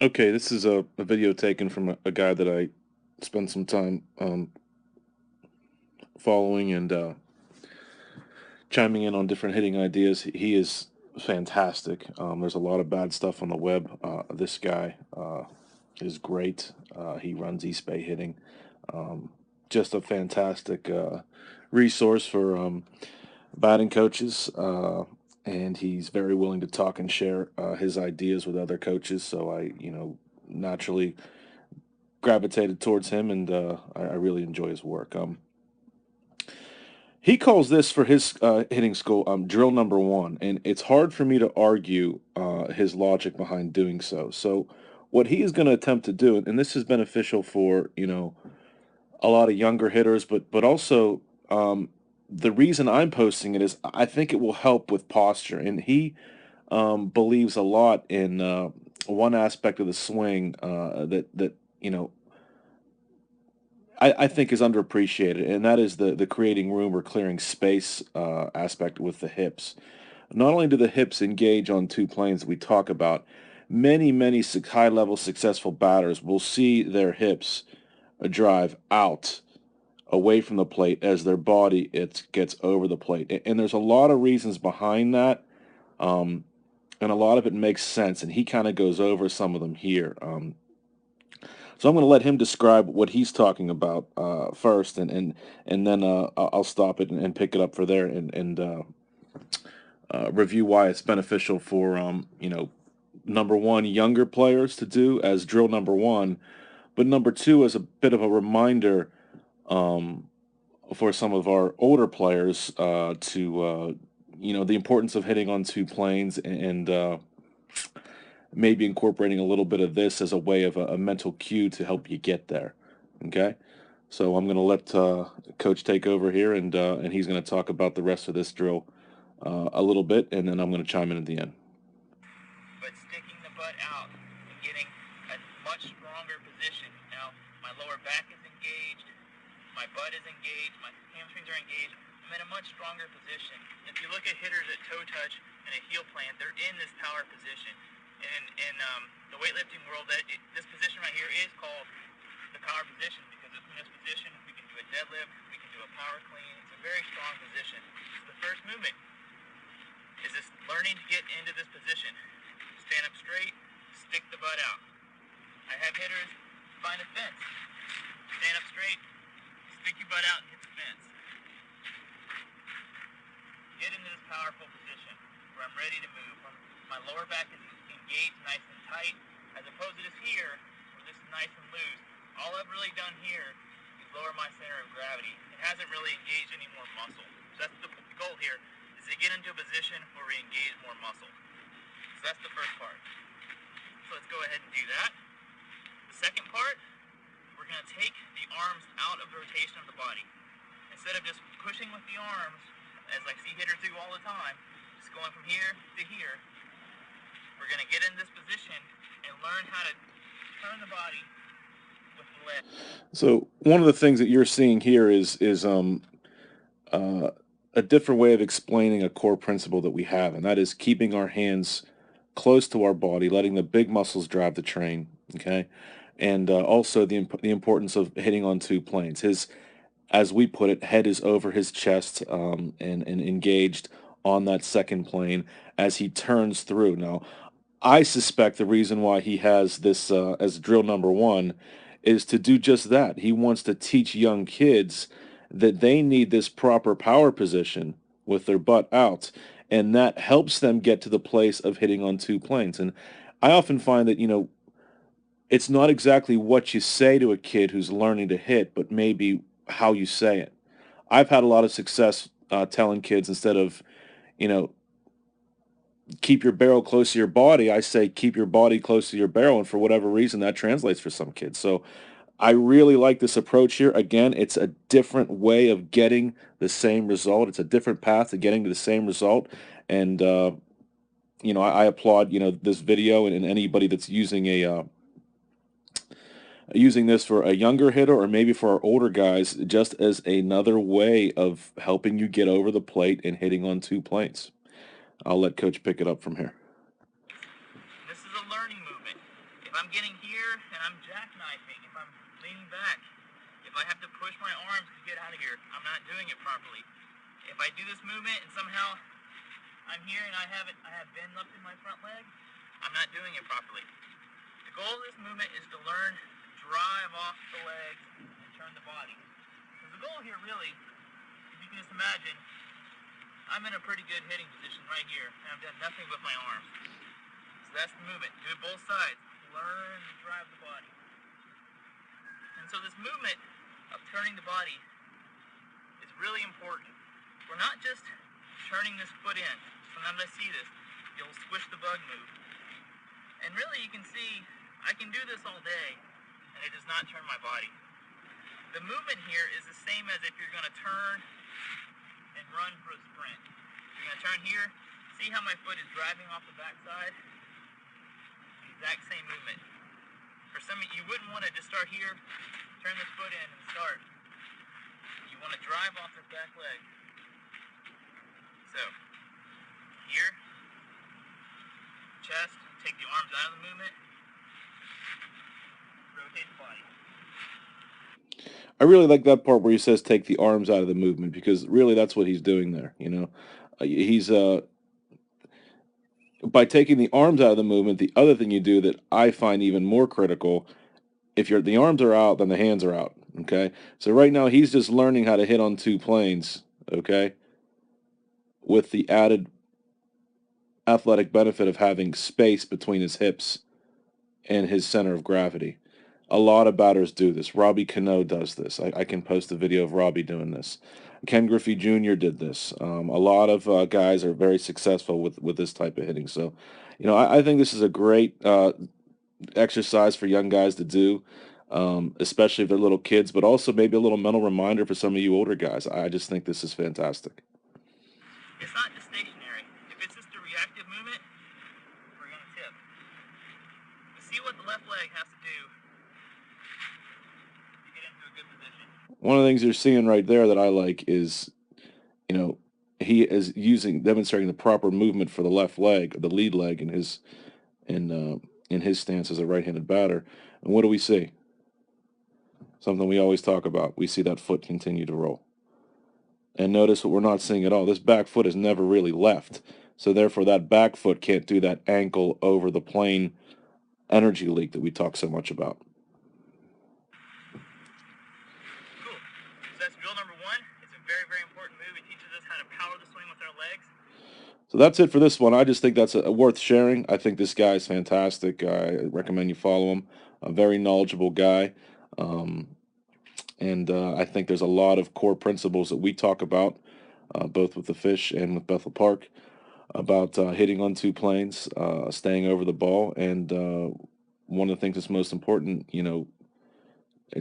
Okay, this is a video taken from a guy that I spent some time following and chiming in on different hitting ideas. He is fantastic. There's a lot of bad stuff on the web. This guy is great. He runs East Bay Hitting. Um, just a fantastic resource for batting coaches. And he's very willing to talk and share his ideas with other coaches. So I naturally gravitated towards him, and I really enjoy his work. He calls this for his hitting school drill number one, and it's hard for me to argue his logic behind doing so. So, what he is going to attempt to do, and this is beneficial for a lot of younger hitters, but also the reason I'm posting it is I think it will help with posture, and he believes a lot in one aspect of the swing that you know I think is underappreciated, and that is the creating room or clearing space aspect with the hips. Not only do the hips engage on two planes that we talk about, many high level successful batters will see their hips drive out away from the plate as their body it gets over the plate, and there's a lot of reasons behind that, um, and a lot of it makes sense, and he kind of goes over some of them here. So I'm going to let him describe what he's talking about first, and then I'll stop it and pick it up for there and review why it's beneficial for number one younger players to do as drill number one, but number two as a bit of a reminder um, for some of our older players to the importance of hitting on two planes and maybe incorporating a little bit of this as a way of a mental cue to help you get there. Okay. So I'm going to let Coach take over here, and he's going to talk about the rest of this drill a little bit, and then I'm going to chime in at the end. But sticking the butt out and getting a much stronger position. Now, my lower back is engaged, my butt is engaged, my hamstrings are engaged. I'm in a much stronger position. If you look at hitters at toe touch and a heel plant, they're in this power position. And in the weightlifting world, this position right here is called the power position because in this position we can do a deadlift, we can do a power clean. It's a very strong position. So the first movement is this learning to get into this position. Stand up straight, stick the butt out. I have hitters find a fence. Stand up straight, stick your butt out and hit the fence. Get into this powerful position where I'm ready to move. My lower back is engaged nice and tight, as opposed to this here, where this is nice and loose. All I've really done here is lower my center of gravity. It hasn't really engaged any more muscle. So that's the goal here, is to get into a position where we engage more muscle. So that's the first part. So let's go ahead and do that. The second part, we're going to take the arms out of the rotation of the body. Instead of just pushing with the arms, as I see hitters do all the time, just going from here to here, we're going to get in this position and learn how to turn the body with the leg. So one of the things that you're seeing here is uh, a different way of explaining a core principle that we have, and that is keeping our hands close to our body, letting the big muscles drive the train. Okay, and also the importance of hitting on two planes. His, as we put it, head is over his chest and engaged on that second plane as he turns through. Now, I suspect the reason why he has this as drill number one is to do just that. He wants to teach young kids that they need this proper power position with their butt out, and that helps them get to the place of hitting on two planes. And I often find that, it's not exactly what you say to a kid who's learning to hit, but maybe how you say it. I've had a lot of success telling kids instead of, you know, keep your barrel close to your body, I say keep your body close to your barrel. And for whatever reason, that translates for some kids. So I really like this approach here. Again, it's a different way of getting the same result. It's a different path to getting to the same result. And, I applaud, this video and anybody that's using this for a younger hitter or maybe for our older guys, just as another way of helping you get over the plate and hitting on two planes. I'll let Coach pick it up from here. This is a learning movement. If I'm getting here and I'm jackknifing, if I'm leaning back, if I have to push my arms to get out of here, I'm not doing it properly. If I do this movement and somehow I'm here and I have bend left in my front leg, I'm not doing it properly. The goal of this movement is to learn to drive off the legs and turn the body. So the goal here really, if you can just imagine, I'm in a pretty good hitting position right here, and I've done nothing with my arms. So that's the movement. Do it both sides. Learn to drive the body. And so this movement of turning the body is really important. We're not just turning this foot in. Sometimes I see this. You'll squish the bug move. And really you can see, I can do this all day, and it does not turn my body. The movement here is the same as if you're going to turn and run for a sprint. You're going to turn here, see how my foot is driving off the backside? The exact same movement. For some of you, wouldn't want to just start here, turn this foot in and start. You want to drive off this back leg. So, here, chest, take the arms out of the movement, rotate the body. I really like that part where he says take the arms out of the movement, because really that's what he's doing there. He's by taking the arms out of the movement. The other thing you do that I find even more critical, if the arms are out, then the hands are out. Okay, so right now he's just learning how to hit on two planes. Okay, with the added athletic benefit of having space between his hips and his center of gravity. A lot of batters do this. Robbie Cano does this. I can post a video of Robbie doing this. Ken Griffey Jr. did this. A lot of guys are very successful with this type of hitting. So, I think this is a great exercise for young guys to do, especially if they're little kids, but also maybe a little mental reminder for some of you older guys. I just think this is fantastic. It's not just stationary. If it's just a reactive movement, we're going to tip. To see what the left leg has to do to get into a good position. One of the things you're seeing right there that I like is, he is demonstrating the proper movement for the left leg, the lead leg, in his stance as a right-handed batter. And what do we see? Something we always talk about. We see that foot continue to roll. And notice what we're not seeing at all. This back foot is never really left. So therefore that back foot can't do that ankle over the plane energy leak that we talk so much about. Cool. So that's drill number 1. It's a very, very important move. It teaches us how to power the swing with our legs. So that's it for this one. I just think that's worth sharing. I think this guy is fantastic. I recommend you follow him. A very knowledgeable guy. And I think there's a lot of core principles that we talk about, both with the Fish and with Bethel Park, about hitting on two planes, staying over the ball. And one of the things that's most important,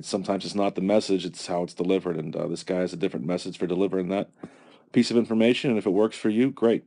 sometimes it's not the message, it's how it's delivered. And this guy has a different message for delivering that piece of information. And if it works for you, great.